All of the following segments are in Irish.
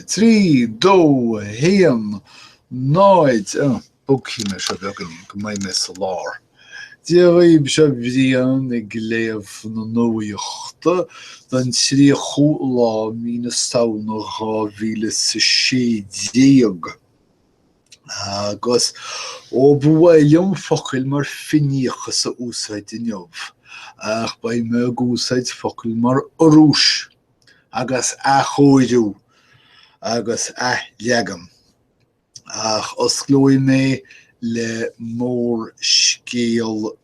Trí, dó, héan, náid, bócína se bhegan go mbeidh me sa lár. Díobh se bhríon ag léamh na nuaíochta don trí chúlá mína saona 2016. Agus ó bhhailm focail mar finiacha sa úsáid inniuh. Ach ba me úsáid focail mar orúis, agus a chóidú, agus a leagam. Ach os glói mé le mór scéal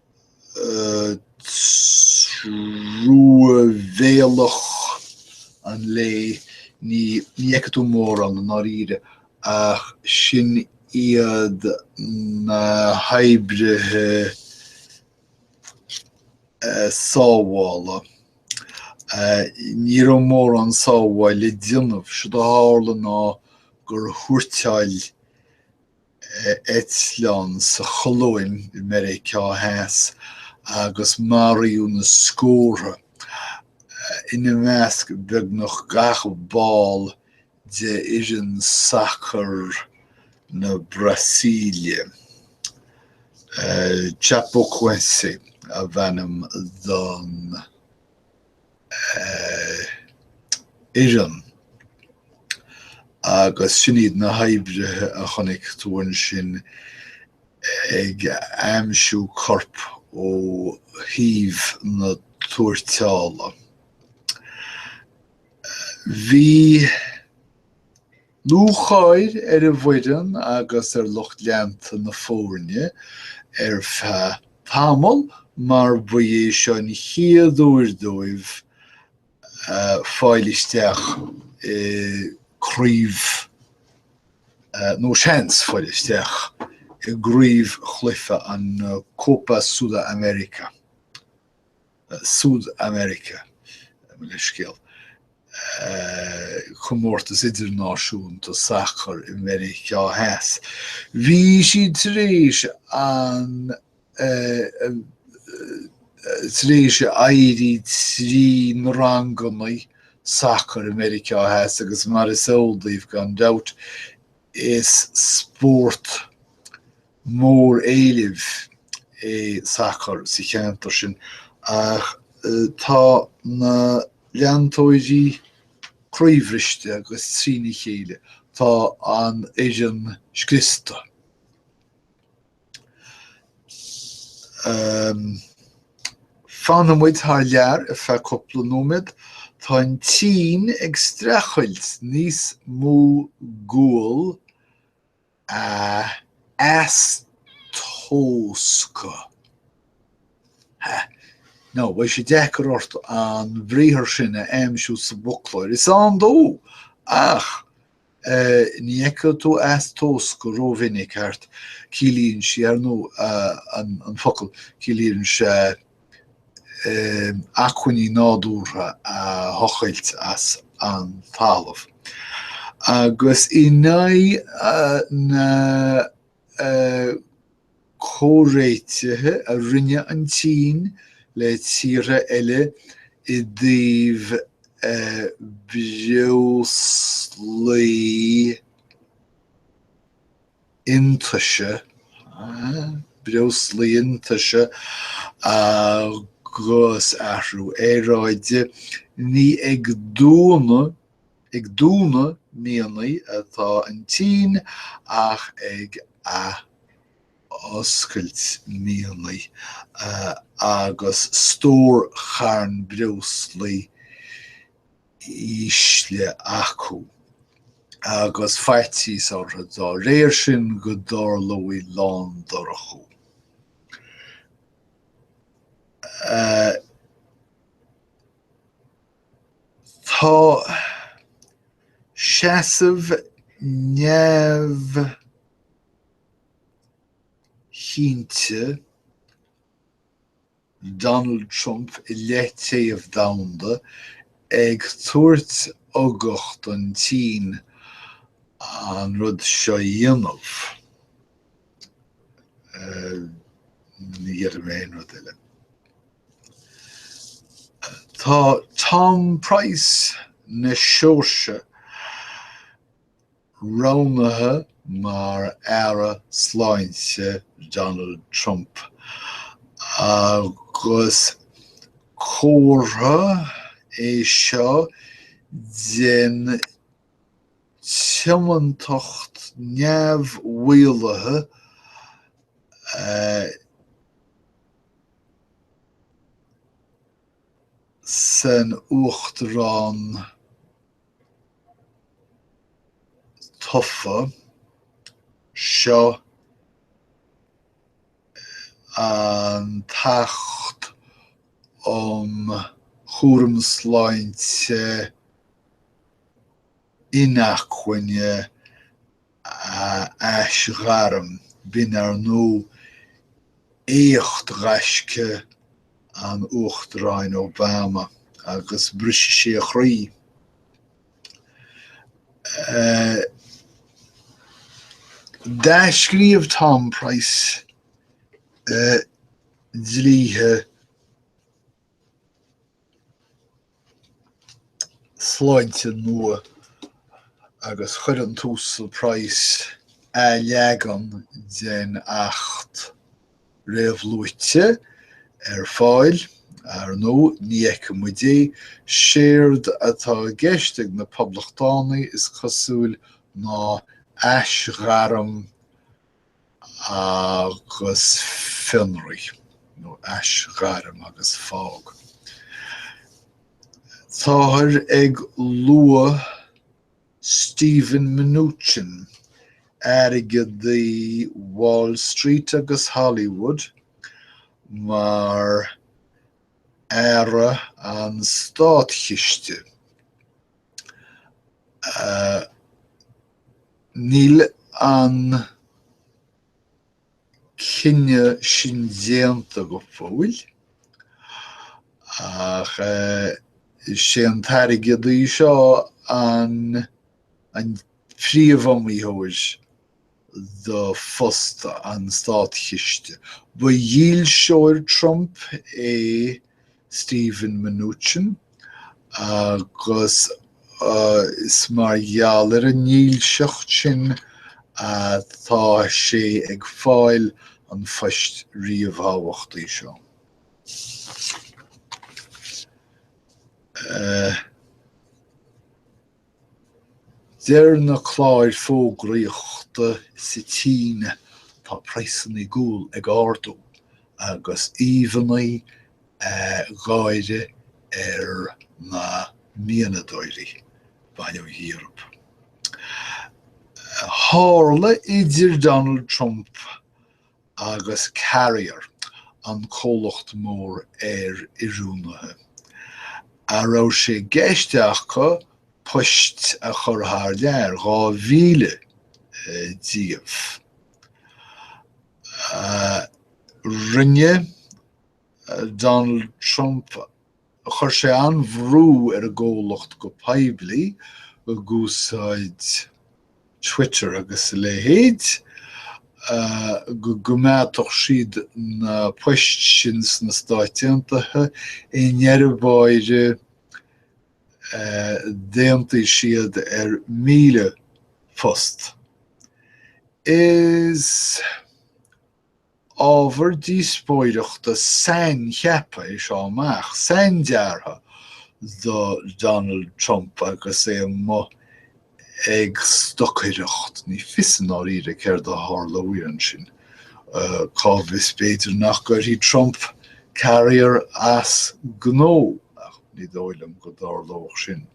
trúvéalach an lé ní ecadú mór an áíre ach sin iad na haibrithe sábhála. Ní raibh mór an sábháil le déanamh se do hála ná gur thuairteáil Eitleáin sa Cholóim i Meiriceá heas agus maríú na scóra. Ina measc beag nach gach ball de isin sacr na Brasília. Chapecoense a bhainm don isin. Agus sinad na haibrithe a chonig túin sin ag aimsiú corp ó híomh na tuairteála. Bhí lúcháid ar a bhaidan agus ar lucht leanta na fórne ar feadh tamil mar ba é seo ní chéadúir dóibh fáilisteach críomh nó seans fáilisteach i gríomh chluife an Copa Sud-America. Sud-America, le scéal. Chomórtas idirnáisiúnta sacr i Meiriceá heas. Bhí siad tréis an tréis éirí trí rangannaí sacr i Meiriceá heas agus Meiriceá gan doubt is sport mór éilih sacr sa cheantar sin ach tá na leantóidí críomhriste agus trína chéile tá an éidean scrista. Fanamid thar lear a feadh coppla nómad tá an tSín ag strachailt níos mó Gual astósca. No, bhí sé deacrát an bhríthir sin a aimsiú sa bucláir. Is an dó ach ní eicead tú astósca rómhinnig ceart cílíonn sé ar nó an focail cílíonn sé acmhainní nádúrtha a hochailt as an talamh. Agus I naoi na córéitithe a rinne an tSín le tíre eile I dtaobh breoslaí intaise agus ahrú éráide ní ag dúna míanaí atá an tSín ach ag oscailt míanaí agus stór charn breoslaí ísle acu. Agus feitís ortha dá réir sin go dárlóí lán dorachú. Tá seasamh neamh shínte Donald Trump I leithéamh domhanda ag tuairt ógacht an tSín an rud seo dhéanamh. Ní dhéidir mé aon rud eile. Tá Tom Price na seoirse Ránathe mar ara sláinte Donald Trump agus córa é seo den timantacht neamhhuileathe san uachtarán tufa seo an tacht chúramsláinte inachhuine aisgharm bin nó éocht raisce an uachtaráin Obama agus brise sé a chraí. Da scríomh Tom Price dlíthe sláinte nua agus chuir an túsal Price a leagan den 8 réamhlúite fáil ar nó níocha muidé séard atá geisteag na poblachtánaí is cosúil ná aisgharm agus finraí nó aisgharm agus fág. Táthar ag lua Stephen Mnuchin aige the Wall Street agus Hollywood mar ara an státchiiste. Níl an cinne sin déanta go fóil ach sé an tairige dí seo an príomhomíthóir do fosta an státchiiste. Ba díl seoir Trump é Stephen Mnuchin agus is mar gheall an níl seocht sin tá sé ag fáil an foist riamhthbhachtaí seo. Deir na chláir fógraíochta sa tSín tá praosann i gúil ag ardú agus íomhannaí gáire na mianadóirí bainneamh Eorp. Tharla idir Donald Trump agus Carrier an chomhlacht mór iiriúnathe. A raibh sé géisteach go poist a chur thar lear 2000 díobh. Rinne Donald Trump chur sé an bhrú ar a ggólacht go poiblí go gúsáid Twitter agus lehéad go mbeadach siad na poist sin na Stáit Aontaithe i ndearbháire déantaí siad ar 1000 post. Is ábhar díospóireachta san cheapa é seo amach, san deartha do Donald Trump agus é mo ag stochaireacht ní fisan áíre céir do tharla uireann sin. Cábhis beidir nach gur hí Trump Carrier as gnó ach ní dóilem go dárlóch sin.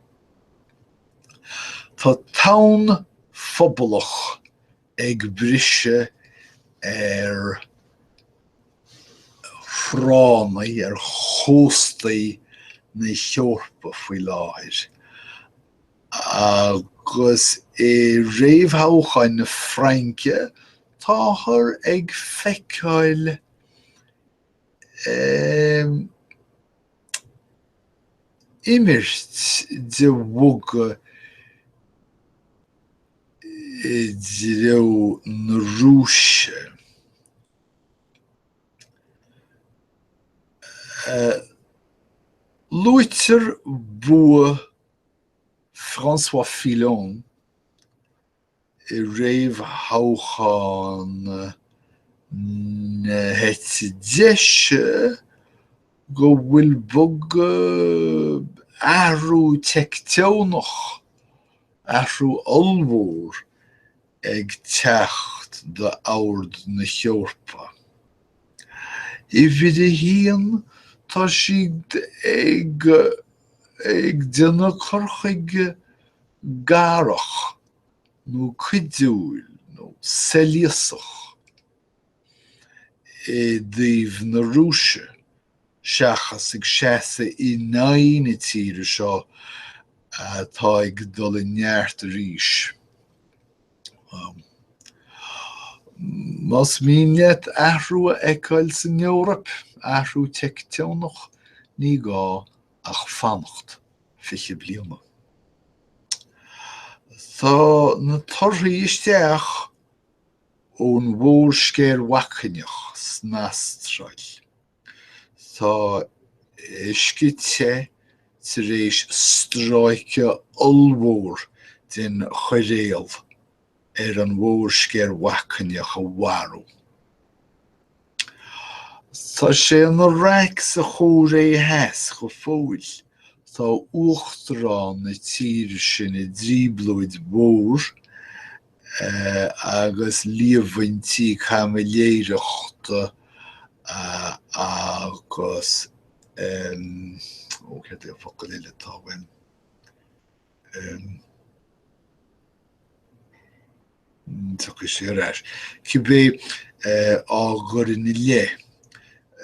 Tá tán phobalach ag brise ar chránaí ar chóstaí na Eorpa faoi láthir. Agus i réamhthócháin na Francois táthar ag feiceáil imirt de bhuga de raibh na Rúise. Luaitear bua Francois Fillos I réomh hácháin na heitse deise go bhfuil bog ahrú teicteánach, ahrú olmhór ag teacht de ard na Seorpa. I bhid a híon tá siad ag duna corchaig garach nó cuidiúil nó seliasach I dtíobh na rúise seachas ag seasa I nain I tíre seo tá ag dul I neart arís. Mas míneat ahrú a eáil san Eorop, ahrú teicteánach ní gá ach fannacht fiche bliana. Tá na torthaí isteach ón mhór scéir wacaneach snastráil. Tá iscite tar éis stráice olmhór den choiréal an mhór scéir wacaneach a bharú. Tá sé na raic sa chóir heas go fóil. Tá uachtarán na tíre sin I dríblóid mór agus líomhaintí chaimiléireachta agus céirte a focail eile táhain. Tucha sé aráis. Cibé águr in le.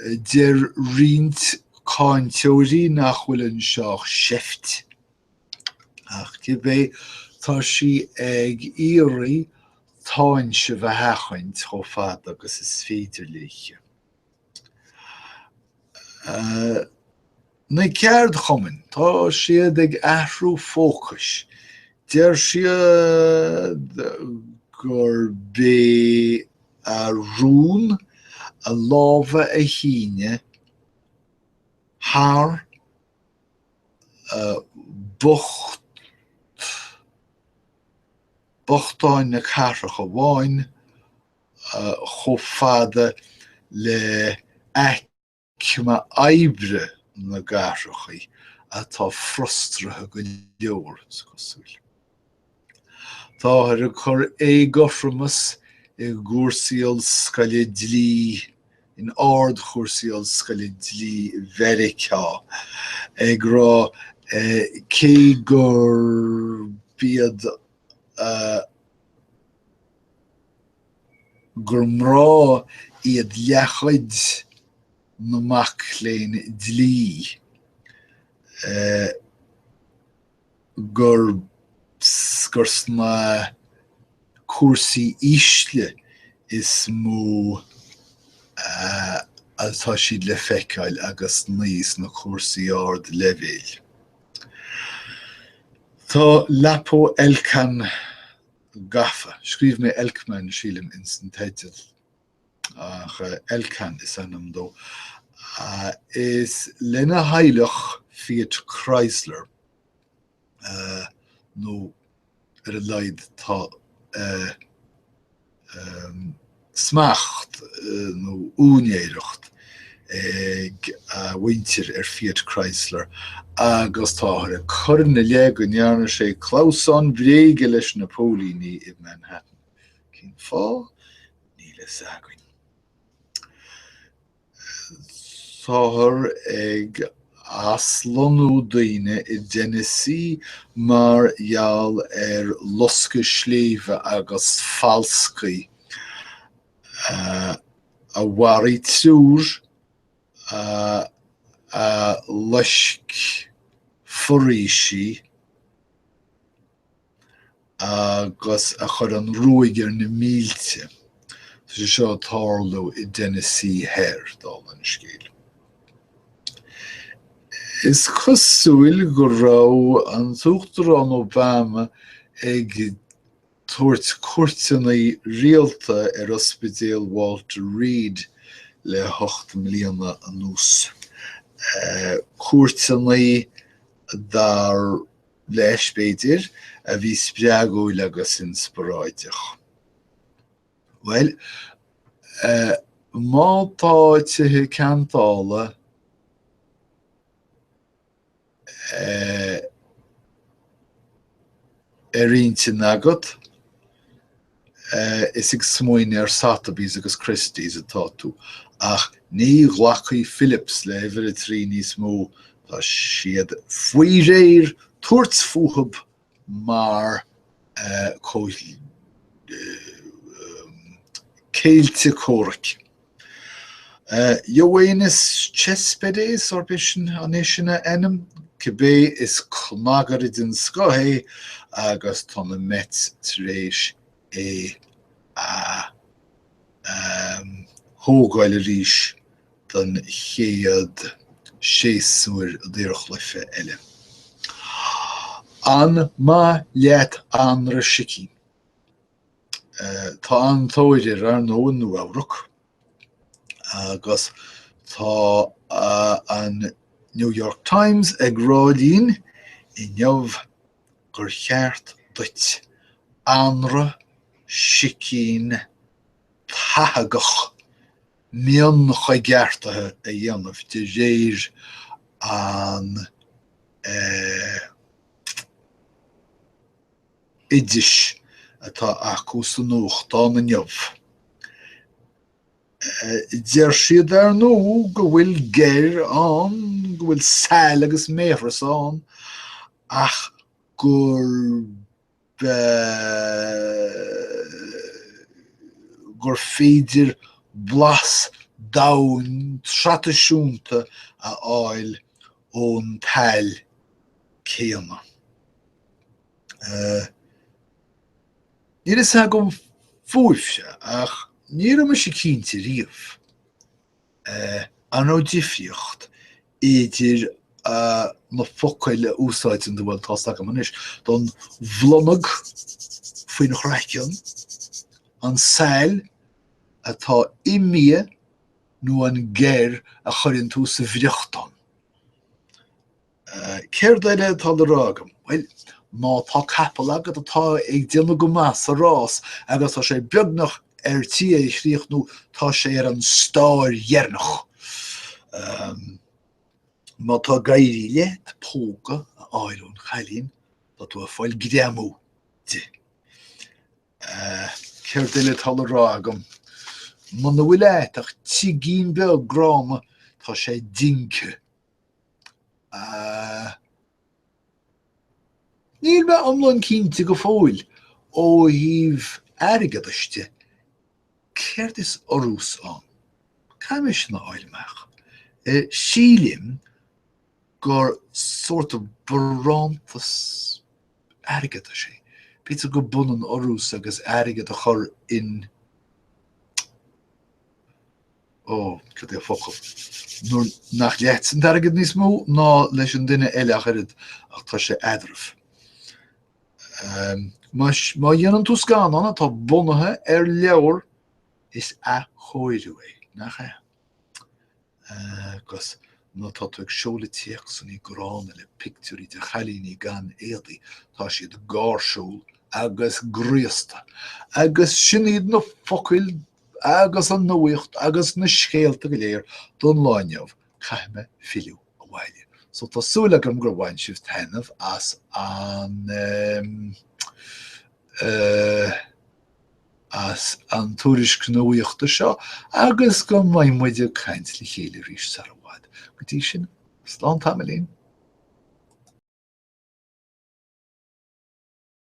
Der rint cáin teoirí nach bhfuil an seach seift. Ach cibé tá sí ag iarraí táinse bheith hechaint chomh fad agus is féidir léiche. Na ceard chumann, tá siad ag ahrú fócas. Der siad gur bé a rún a lábha a híine thar bochtáin na carach a bháin chomh fada le eicme oibre na garachaí atá frustrathe go leor cosúil. Tá ar a chur goframas I gúrsaíoll scoile dlí, in ard chúrsaíoll scoile dlí Meiriceá. Ag rá cé gur bíad gur mrá iad leachaid Nuacht léinn dlí gur sna cuasaí ísle is mó atá siad le feiceáil agus níos na cuasaí ard leibhéil. Tá leapó elcan gafa, scríb mé elcman sílim instant title. Ach elcan is anam dó. Is lena hailech Fiat Chrysler nó ar a leid tá smacht nó únéireacht ag winter Fiat Chrysler agus tá ar a chur na le go nearna sé Clauson bréige leis na pólíní I Manhattan. Cén fá ní le saghain. Táthar ag aslanú daoine I Genesí mar gheall losca sléomha agus falscaí a bharaí trúr a leisc foréisí agus a chur an ruaig ar na mílte. Tá seo tarlú I Genesí hair dal an scéal. Is cosúil go rá an Uachtarán Obama ag tuairt cuairteannaí rialta ar Ospidéal Walter Reed le 8 milliúna anuas. Cuairteannaí dar leis beidir a bhí spreagúil agus inspiráideach. Well, má tá tithe ceantála riontin agat, is ag smuoine Sotheby's agus Christie's atá tú. Ach ní ghlachaí Phillips le bhar a trí níos mó, tá siad faoi réir tuairt fuhab mar céilte córaich. Joannis Chespedés or bishin anishina enam Kebe is Clonagaridin Skohe agus Tonna Metz Treish Hógáile ríis den chéad séasúir deireachlife eile. An ma leat an Rashiki. Tá an tóidir ar nó Nuacht. Agus tá an New York Times ag rálín I neamh gur cheart duit anra sicín tathagach mion chuigeartathe a dhéanamh de réir an idiis atá acu sa Nuacht tá na neamh. Deir siad ar nó go bhfuil géir an, go bhfuil saoil agus Meiriceá an, ach gur féidir blas daun tradiisiúnta a áil ón tail céanna. Ní is agam fuaimse ach ní raibh sé cinnte riamh an ó difriocht idir na focaile úsáidin do bhfuil tásteach am anis don bhlonag faoi na chraician an saoil atá imia nó an géir a chuireann tú sa bhríochtán. Céir daile tá le rágam? Well, má tá capal agad atá ag déanamh go meas a rás agus tá sé beagnach tí é chríoch nó tá sé ar an stáir dhearnach. Má tá gairí leat póga a áilún chalín tá tú a fáil gréamú de. Céir daile tá le rágam? Má na bhfuil éiteach tí gín beag gráma tá sé dinke. Níl me amlan cínte go fóil ó híomh airgeadaiste. Céir is orús an. Caimis na áilmeach. Sílim gur sort of barantas airgeada sé. Pizza go bunan orús agus airgeada chur in cad é focail. Nuair nach leatsan airgead níos mó ná leis an duine eile a chuiread ach tá sé aidirh. Má dhéanann tú scan anna tá bunathe ar leabhar is a chóirú é, nach é. Agus nó tá tú ag seola tíoch san í grána le pictúrí de chalíní gan éadaí tá siad gáirsúil agus gríosta. Agus sin iad na focail agus an Nuacht agus na scéalta go léir don láineamh chaithme filiú a bhaile. So tá súla gom gur bhain sibh tainmh as an túris Nuachta seo agus go maimuide caint le chéile rís sa bhád. Go dtí sin, slán tamilín.